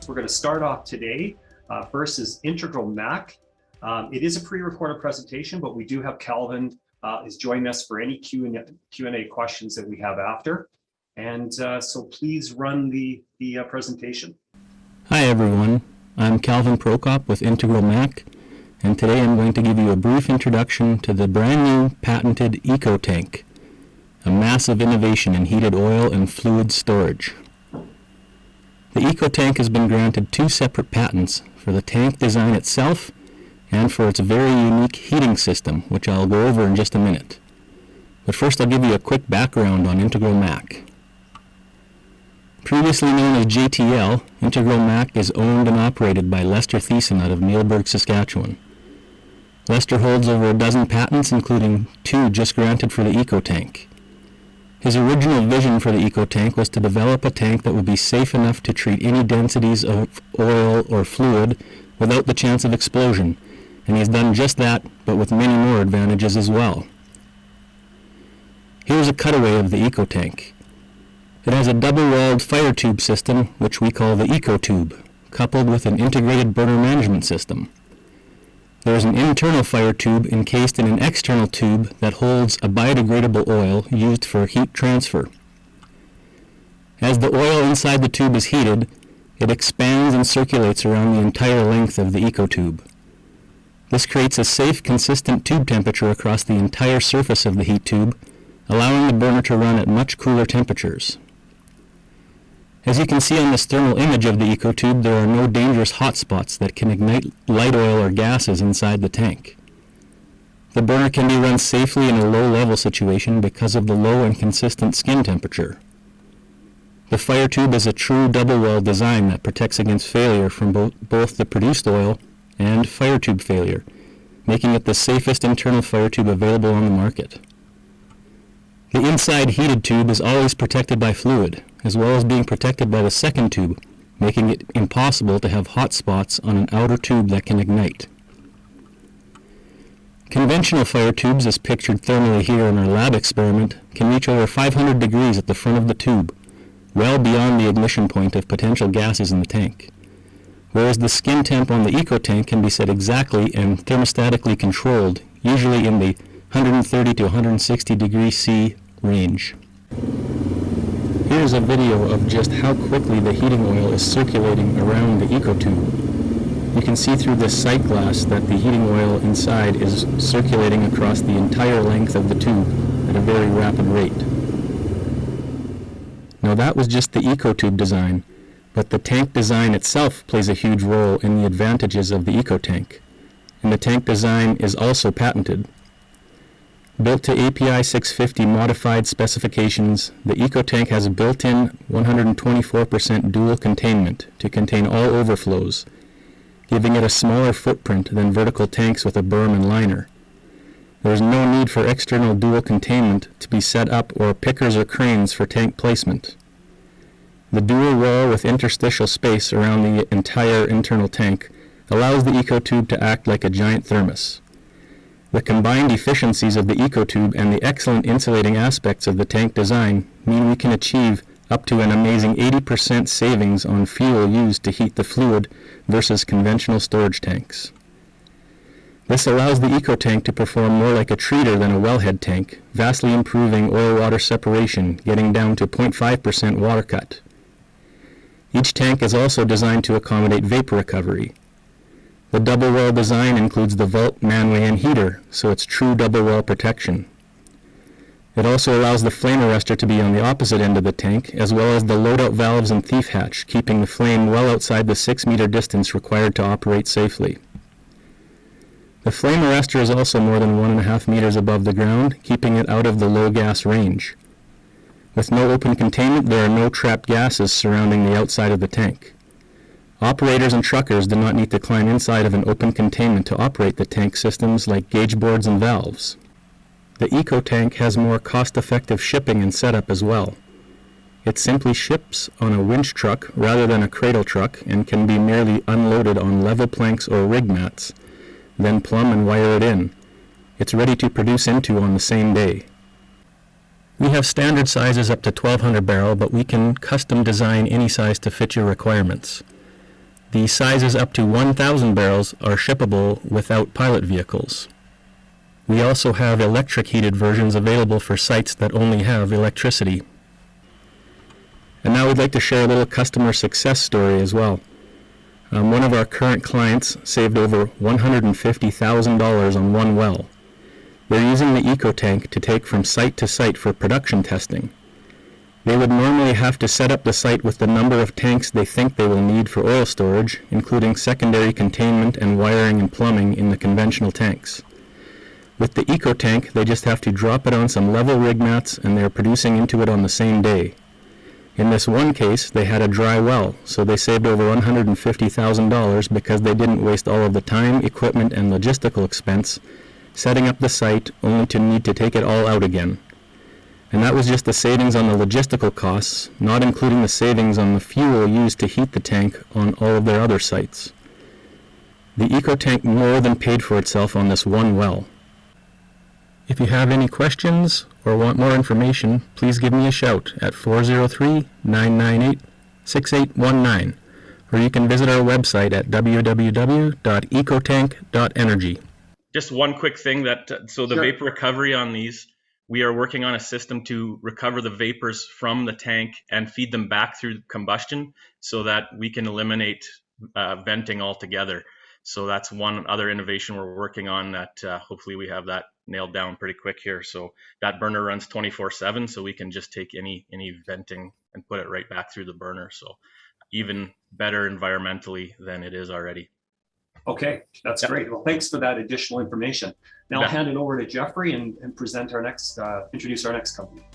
We're going to start off today. First is Integral Mac. It is a pre-recorded presentation, but we do have Calvin is joining us for any Q&A questions that we have after. And so please run the presentation. Hi everyone, I'm Calvin Prokop with Integral Mac, and today I'm going to give you a brief introduction to the brand new patented EcoTank, a massive innovation in heated oil and fluid storage. The EcoTank has been granted 2 separate patents for the tank design itself and for its very unique heating system, which I'll go over in just a minute. But first I'll give you a quick background on Integral Mac. Previously known as JTL, Integral Mac is owned and operated by Lester Thiessen out of Neilburg, Saskatchewan. Lester holds over a dozen patents, including 2 just granted for the EcoTank. His original vision for the EcoTank was to develop a tank that would be safe enough to treat any densities of oil or fluid without the chance of explosion, and he's done just that, but with many more advantages as well. Here's a cutaway of the EcoTank. It has a double-walled fire tube system, which we call the EcoTube, coupled with an integrated burner management system. There is an internal fire tube encased in an external tube that holds a biodegradable oil used for heat transfer. As the oil inside the tube is heated, it expands and circulates around the entire length of the EcoTube. This creates a safe, consistent tube temperature across the entire surface of the heat tube, allowing the burner to run at much cooler temperatures. As you can see on this thermal image of the EcoTube, there are no dangerous hot spots that can ignite light oil or gases inside the tank. The burner can be run safely in a low-level situation because of the low and consistent skin temperature. The fire tube is a true double-wall design that protects against failure from both the produced oil and fire tube failure, making it the safest internal fire tube available on the market. The inside heated tube is always protected by fluid, as well as being protected by the second tube, making it impossible to have hot spots on an outer tube that can ignite. Conventional fire tubes, as pictured thermally here in our lab experiment, can reach over 500 degrees at the front of the tube, well beyond the ignition point of potential gases in the tank. Whereas the skin temp on the EcoTank can be set exactly and thermostatically controlled, usually in the 130 to 160 degrees C range. Here's a video of just how quickly the heating oil is circulating around the EcoTube. You can see through this sight glass that the heating oil inside is circulating across the entire length of the tube at a very rapid rate. Now that was just the EcoTube design, but the tank design itself plays a huge role in the advantages of the EcoTank, and the tank design is also patented. Built to API 650 modified specifications, the EcoTank has a built-in 124% dual containment to contain all overflows, giving it a smaller footprint than vertical tanks with a berm and liner. There is no need for external dual containment to be set up or pickers or cranes for tank placement. The dual wall with interstitial space around the entire internal tank allows the EcoTube to act like a giant thermos. The combined efficiencies of the EcoTube and the excellent insulating aspects of the tank design mean we can achieve up to an amazing 80% savings on fuel used to heat the fluid versus conventional storage tanks. This allows the EcoTank to perform more like a treater than a wellhead tank, vastly improving oil-water separation, getting down to 0.5% water cut. Each tank is also designed to accommodate vapor recovery. The double-wall design includes the vault, manway, and heater, so it's true double-wall protection. It also allows the flame arrestor to be on the opposite end of the tank, as well as the loadout valves and thief hatch, keeping the flame well outside the 6-meter distance required to operate safely. The flame arrestor is also more than 1.5 meters above the ground, keeping it out of the low gas range. With no open containment, there are no trapped gases surrounding the outside of the tank. Operators and truckers do not need to climb inside of an open containment to operate the tank systems like gauge boards and valves. The EcoTank has more cost-effective shipping and setup as well. It simply ships on a winch truck rather than a cradle truck and can be merely unloaded on level planks or rig mats, then plumb and wire it in. It's ready to produce into on the same day. We have standard sizes up to 1200 barrel, but we can custom design any size to fit your requirements. The sizes up to 1,000 barrels are shippable without pilot vehicles. We also have electric heated versions available for sites that only have electricity. And now we'd like to share a little customer success story as well. One of our current clients saved over $150,000 on one well. They're using the EcoTank to take from site to site for production testing. They would normally have to set up the site with the number of tanks they think they will need for oil storage, including secondary containment and wiring and plumbing in the conventional tanks. With the EcoTank, they just have to drop it on some level rig mats and they're producing into it on the same day. In this one case, they had a dry well, so they saved over $150,000 because they didn't waste all of the time, equipment, and logistical expense setting up the site only to need to take it all out again. And that was just the savings on the logistical costs, not including the savings on the fuel used to heat the tank on all of their other sites. The EcoTank more than paid for itself on this one well. If you have any questions or want more information, please give me a shout at 403-998-6819, or you can visit our website at www.ecotank.energy. Just one quick thing so the vapor recovery on these, we are working on a system to recover the vapors from the tank and feed them back through combustion so that we can eliminate venting altogether. So that's one other innovation we're working on that hopefully we have that nailed down pretty quick here. So that burner runs 24/7, so we can just take any venting and put it right back through the burner. So even better environmentally than it is already. Okay, that's great. Well, thanks for that additional information. Now I'll hand it over to Jeffrey and present our next, introduce our next company.